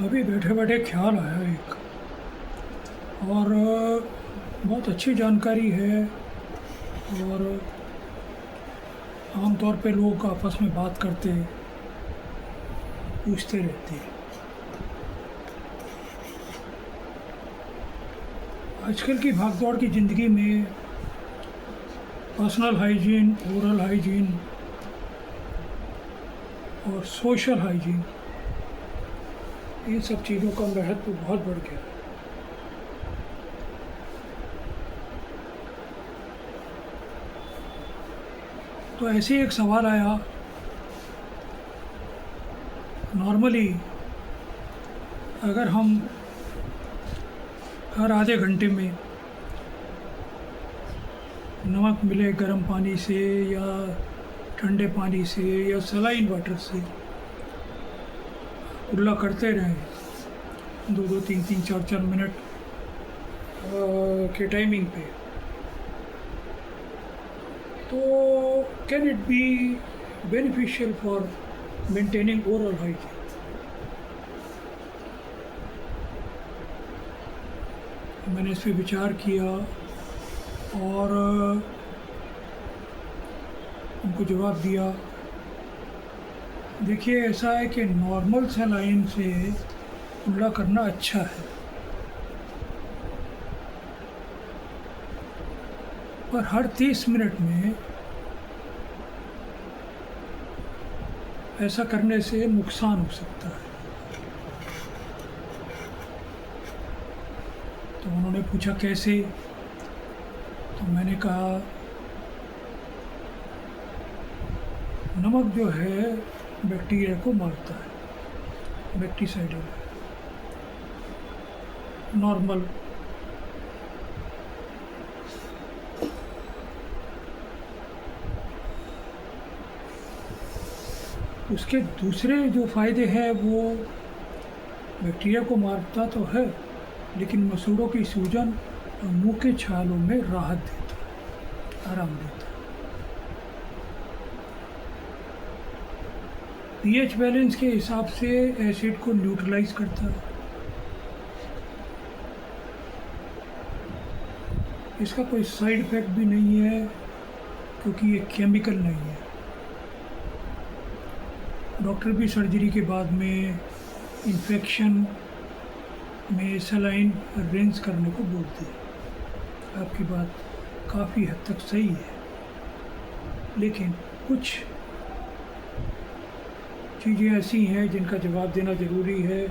अभी बैठे बैठे ख्याल आया एक, और बहुत अच्छी जानकारी है। और आमतौर पे लोग आपस में बात करते पूछते रहते हैं। आजकल की भागदौड़ की ज़िंदगी में पर्सनल हाइजीन, ओरल हाइजीन और सोशल हाइजीन, इन सब चीज़ों का महत्व बहुत बढ़ गया है। तो ऐसे ही एक सवाल आया, नॉर्मली अगर हम हर आधे घंटे में नमक मिले गर्म पानी से या ठंडे पानी से या सलाइन वाटर से कुल्ला करते रहें 2-2, 3-3, 4-4 मिनट के टाइमिंग पे, तो can it be beneficial for maintaining oral hygiene. मैंने इस पर विचार किया और उनको जवाब दिया। देखिए, ऐसा है कि नॉर्मल सलाइन से कुल्ला करना अच्छा है, पर हर 30 मिनट में ऐसा करने से नुकसान हो सकता है। तो उन्होंने पूछा कैसे, तो मैंने कहा नमक जो है बैक्टीरिया को मारता है, बैक्टीसाइडल है, नॉर्मल। उसके दूसरे जो फ़ायदे हैं वो बैक्टीरिया को मारता तो है, लेकिन मसूड़ों की सूजन और मुंह के छालों में राहत देता है, आराम देता है। पीएच बैलेंस के हिसाब से एसिड को न्यूट्रलाइज करता है। इसका कोई साइड इफ़ेक्ट भी नहीं है, क्योंकि ये केमिकल नहीं है। डॉक्टर भी सर्जरी के बाद में इन्फेक्शन में सलाइन रिंस करने को बोलते हैं। आपकी बात काफ़ी हद तक सही है, लेकिन कुछ चीज़ें ऐसी हैं जिनका जवाब देना ज़रूरी है,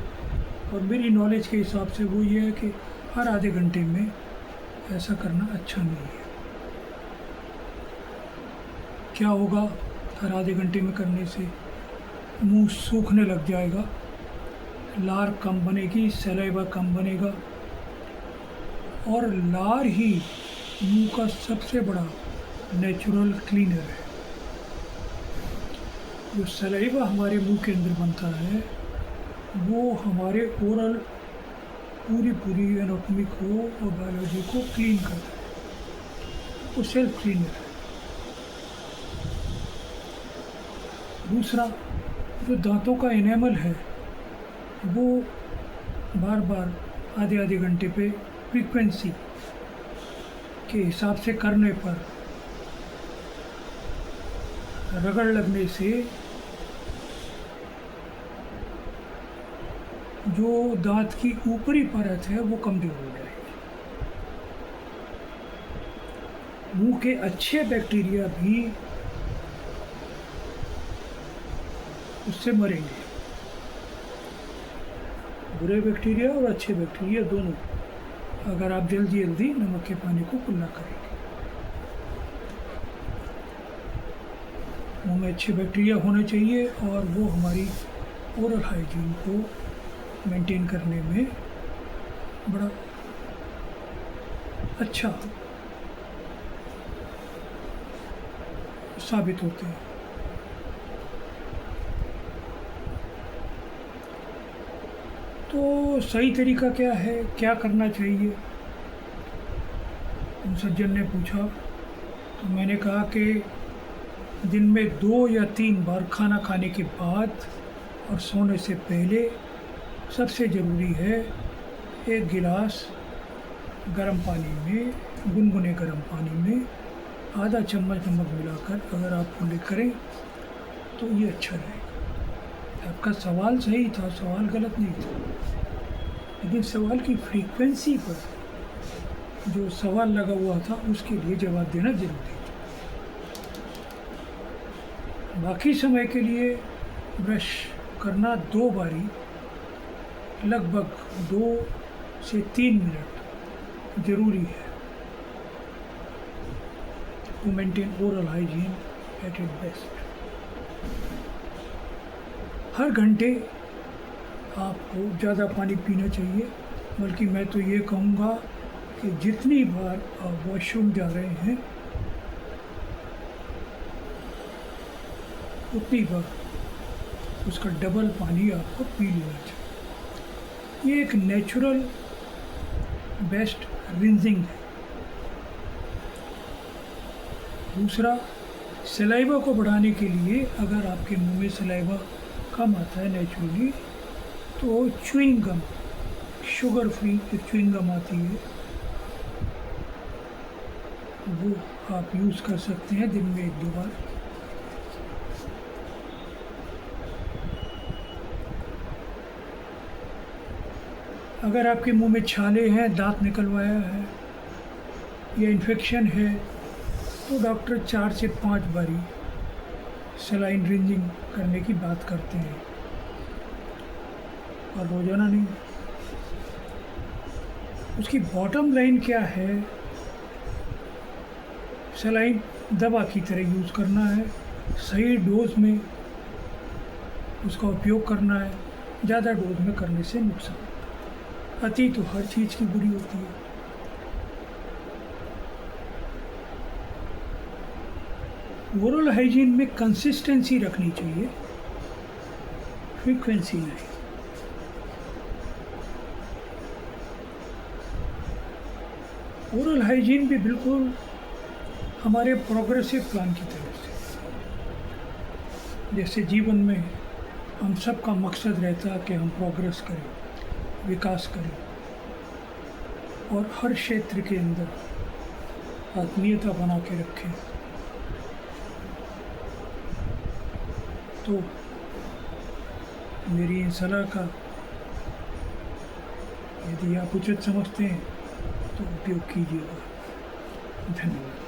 और मेरी नॉलेज के हिसाब से वो ये है कि हर आधे घंटे में ऐसा करना अच्छा नहीं है। क्या होगा हर आधे घंटे में करने से? मुंह सूखने लग जाएगा, लार कम बनेगी, सलाइवा कम बनेगा, और लार ही मुंह का सबसे बड़ा नेचुरल क्लीनर है। जो सलाइवा हमारे मुंह के अंदर बनता है वो हमारे ओरल पूरी एनाटॉमी को और बायोलॉजी को क्लीन करता है, वो सेल्फ क्लीनर है। दूसरा, जो दांतों का इनेमल है वो बार बार आधे घंटे पे फ्रीक्वेंसी के हिसाब से करने पर रगड़ लगने से जो दांत की ऊपरी परत है वो कमज़ोर हो जाएगी। मुंह के अच्छे बैक्टीरिया भी उससे मरेंगे, बुरे बैक्टीरिया और अच्छे बैक्टीरिया दोनों, अगर आप जल्दी नमक के पानी को कुल्ला करेंगे। मुंह में अच्छे बैक्टीरिया होने चाहिए, और वो हमारी ओरल हाइजीन को मेंटेन करने में बड़ा अच्छा साबित होते हैं। तो सही तरीका क्या है, क्या करना चाहिए? उन सज्जन ने पूछा, तो मैंने कहा कि दिन में 2 या 3 बार खाना खाने के बाद और सोने से पहले सबसे ज़रूरी है एक गिलास गर्म पानी में, गुनगुने गर्म पानी में आधा चम्मच नमक मिलाकर अगर आप कुल्ली करें तो ये अच्छा रहेगा। आपका सवाल सही था, सवाल गलत नहीं था, लेकिन सवाल की फ्रीक्वेंसी पर जो सवाल लगा हुआ था उसके लिए जवाब देना जरूरी था। बाकी समय के लिए ब्रश करना 2 बारी लगभग 2 से 3 मिनट ज़रूरी है to maintain oral hygiene at its best. हर घंटे आपको ज़्यादा पानी पीना चाहिए, बल्कि मैं तो ये कहूँगा कि जितनी बार आप वॉशरूम जा रहे हैं उतनी बार उसका डबल पानी आपको पी लेना चाहिए। ये एक नेचुरल बेस्ट रिंजिंग है। दूसरा, सलाइवा को बढ़ाने के लिए अगर आपके मुंह में सलाइवा कम आता है नेचुरली, तो च्युइंग गम, शुगर फ्री एक च्युइंग गम आती है, वो आप यूज़ कर सकते हैं दिन में 1-2 बार। अगर आपके मुंह में छाले हैं, दांत निकलवाया है या इन्फेक्शन है, तो डॉक्टर 4 से 5 बारी सलाइन रिंजिंग करने की बात करते हैं, और रोज़ाना नहीं। उसकी बॉटम लाइन क्या है? सलाइन दवा की तरह यूज़ करना है, सही डोज में उसका उपयोग करना है। ज़्यादा डोज में करने से नुकसान, अति तो हर चीज़ की बुरी होती है। ओरल हाइजीन में कंसिस्टेंसी रखनी चाहिए, फ्रीक्वेंसी नहीं। ओरल हाइजीन भी बिल्कुल हमारे प्रोग्रेसिव प्लान की तरह से, जैसे जीवन में हम सब का मकसद रहता है कि हम प्रोग्रेस करें, विकास करें, और हर क्षेत्र के अंदर आत्मीयता बना के रखें। तो मेरी इन सलाह का यदि आप उचित समझते हैं तो उपयोग कीजिएगा। धन्यवाद।